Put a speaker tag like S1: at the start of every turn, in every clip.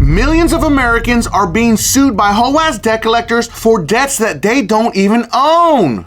S1: Millions of Americans are being sued by HOEASS debt collectors for debts that they don't even own.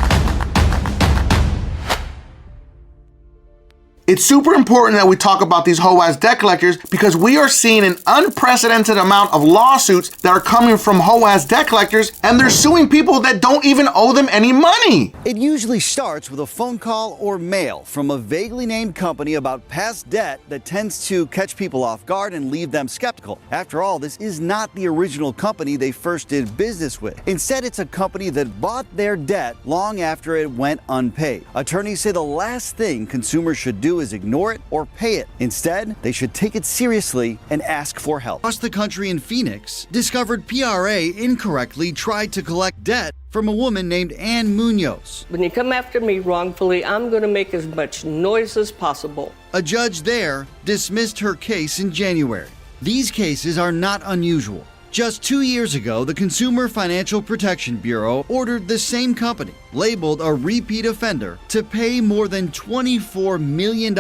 S1: It's super important that we talk about these HOEASS debt collectors because we are seeing an unprecedented amount of lawsuits that are coming from HOEASS debt collectors, and they're suing people that don't even owe them any money.
S2: It usually starts with a phone call or mail from a vaguely named company about past debt that tends to catch people off guard and leave them skeptical. After all, this is not the original company they first did business with. Instead, it's a company that bought their debt long after it went unpaid. Attorneys say the last thing consumers should do is ignore it or pay it. Instead, they should take it seriously and ask for help. Across the country in Phoenix, discovered PRA incorrectly tried to collect debt from a woman named Ann Munoz.
S3: When you come after me wrongfully, I'm going to make as much noise as possible.
S2: A judge there dismissed her case in January. These cases are not unusual. Just 2 years ago, the Consumer Financial Protection Bureau ordered the same company, labeled a repeat offender, to pay more than $24 million,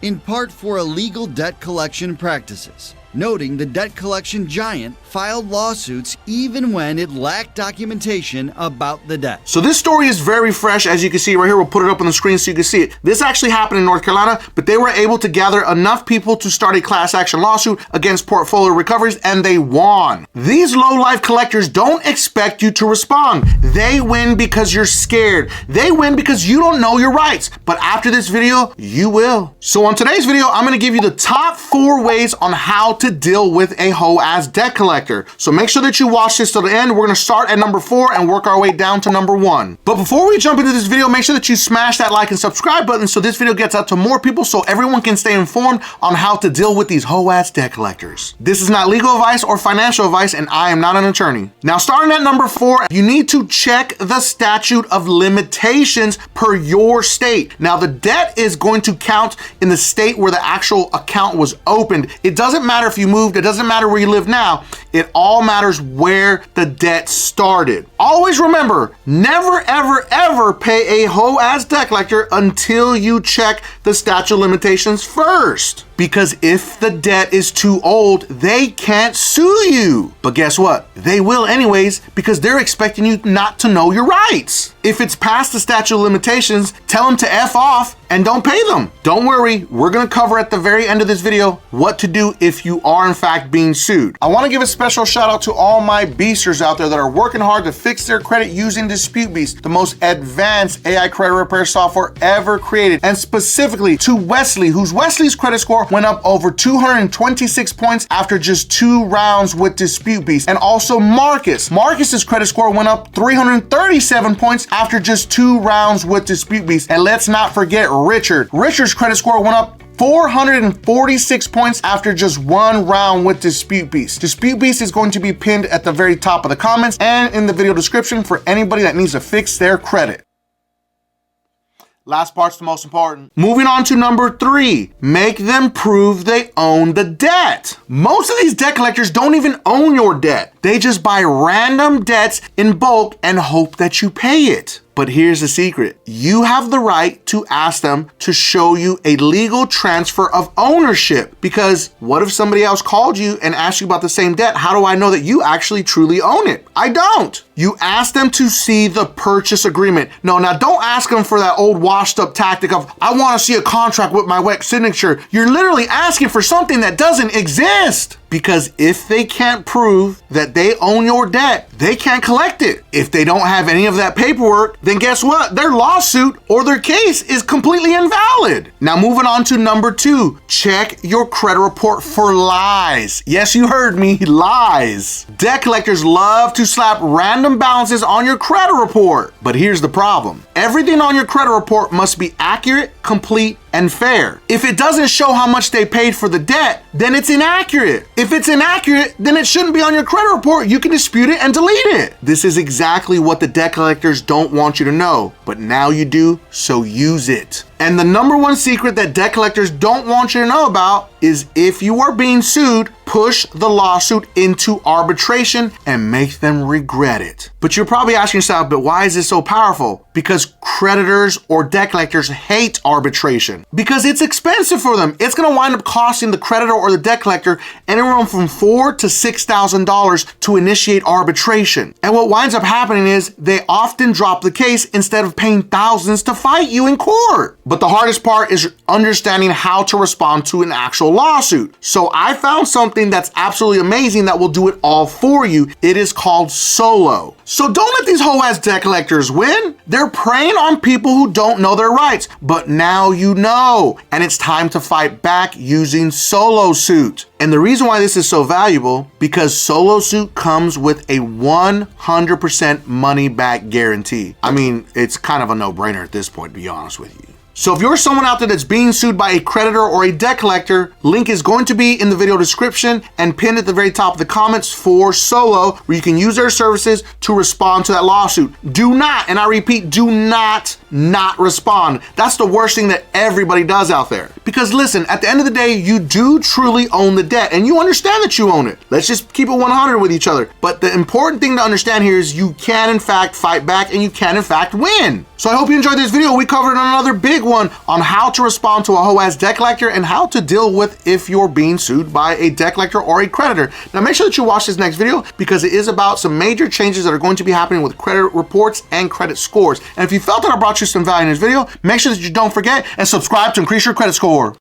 S2: in part for illegal debt collection practices, noting the debt collection giant filed lawsuits even when it lacked documentation about the debt.
S1: So this story is very fresh, as you can see right here. We'll put it up on the screen so you can see it. This actually happened in North Carolina, but they were able to gather enough people to start a class action lawsuit against portfolio recoveries, and they won. These low-life collectors don't expect you to respond. They win because you're scared. They win because you don't know your rights. But after this video, you will. So on today's video, I'm going to give you the top 4 ways on how to deal with a HOEASS debt collector. So make sure that you watch this till the end. We're going to start at number 4 and work our way down to number 1. But before we jump into this video, make sure that you smash that like and subscribe button so this video gets out to more people so everyone can stay informed on how to deal with these HOEASS debt collectors. This is not legal advice or financial advice, and I am not an attorney. Now, starting at number 4, you need to check the statute of limitations per your state. Now, the debt is going to count in the state where the actual account was opened. It doesn't matter if you moved. It doesn't matter where you live now. It all matters where the debt started. Always remember, never, ever, ever pay a HOEASS debt collector until you check the statute of limitations first. Because if the debt is too old, they can't sue you. But guess what? They will anyways, because they're expecting you not to know your rights. If it's past the statute of limitations, tell them to F off and don't pay them. Don't worry, we're gonna cover at the very end of this video what to do if you are in fact being sued. I wanna give a special shout out to all my beasters out there that are working hard to fix their credit using Dispute Beast, the most advanced AI credit repair software ever created. And specifically to Wesley, Wesley's credit score went up over 226 points after just 2 rounds with Dispute Beast. And also Marcus's credit score went up 337 points after just 2 rounds with Dispute Beast. And let's not forget Richard's credit score went up 446 points after just 1 round with Dispute Beast. Dispute Beast is going to be pinned at the very top of the comments and in the video description for anybody that needs to fix their credit. Last part's the most important. Moving on to number 3, make them prove they own the debt. Most of these debt collectors don't even own your debt. They just buy random debts in bulk and hope that you pay it. But here's the secret. You have the right to ask them to show you a legal transfer of ownership. Because what if somebody else called you and asked you about the same debt? How do I know that you actually truly own it? I don't. You ask them to see the purchase agreement. No, now don't ask them for that old washed up tactic of, I want to see a contract with my wet signature. You're literally asking for something that doesn't exist. Because if they can't prove that they own your debt, they can't collect it. If they don't have any of that paperwork, then guess what? Their lawsuit or their case is completely invalid. Now moving on to number 2, check your credit report for lies. Yes, you heard me, lies. Debt collectors love to slap random balances on your credit report. But here's the problem. Everything on your credit report must be accurate, complete, and fair. If it doesn't show how much they paid for the debt, then it's inaccurate. If it's inaccurate, then it shouldn't be on your credit report. You can dispute it and delete it. This is exactly what the debt collectors don't want you to know, but now you do, so use it. And the number 1 secret that debt collectors don't want you to know about is if you are being sued, push the lawsuit into arbitration and make them regret it. But you're probably asking yourself, but why is this so powerful? Because creditors or debt collectors hate arbitration. because it's expensive for them. It's gonna wind up costing the creditor or the debt collector anywhere from $4,000 to $6,000 to initiate arbitration. And what winds up happening is they often drop the case instead of paying thousands to fight you in court. But the hardest part is understanding how to respond to an actual lawsuit. So I found something that's absolutely amazing that will do it all for you. It is called Solo. So don't let these HOEASS debt collectors win. They're preying on people who don't know their rights, but now you know, and it's time to fight back using Solo Suit. And the reason why this is so valuable, because Solo Suit comes with a 100% money back guarantee. I mean, it's kind of a no-brainer at this point, to be honest with you. So if you're someone out there that's being sued by a creditor or a debt collector, link is going to be in the video description and pinned at the very top of the comments for Solo, where you can use their services to respond to that lawsuit. Do not, and I repeat, do not respond. That's the worst thing that everybody does out there. Because listen, at the end of the day, you do truly own the debt and you understand that you own it. Let's just keep it 100 with each other. But the important thing to understand here is you can in fact fight back and you can in fact win. So I hope you enjoyed this video. We covered another big one on how to respond to a HOEASS debt collector and how to deal with if you're being sued by a debt collector or a creditor. Now make sure that you watch this next video because it is about some major changes that are going to be happening with credit reports and credit scores. And if you felt that I brought you some value in this video, make sure that you don't forget and subscribe to increase your credit score.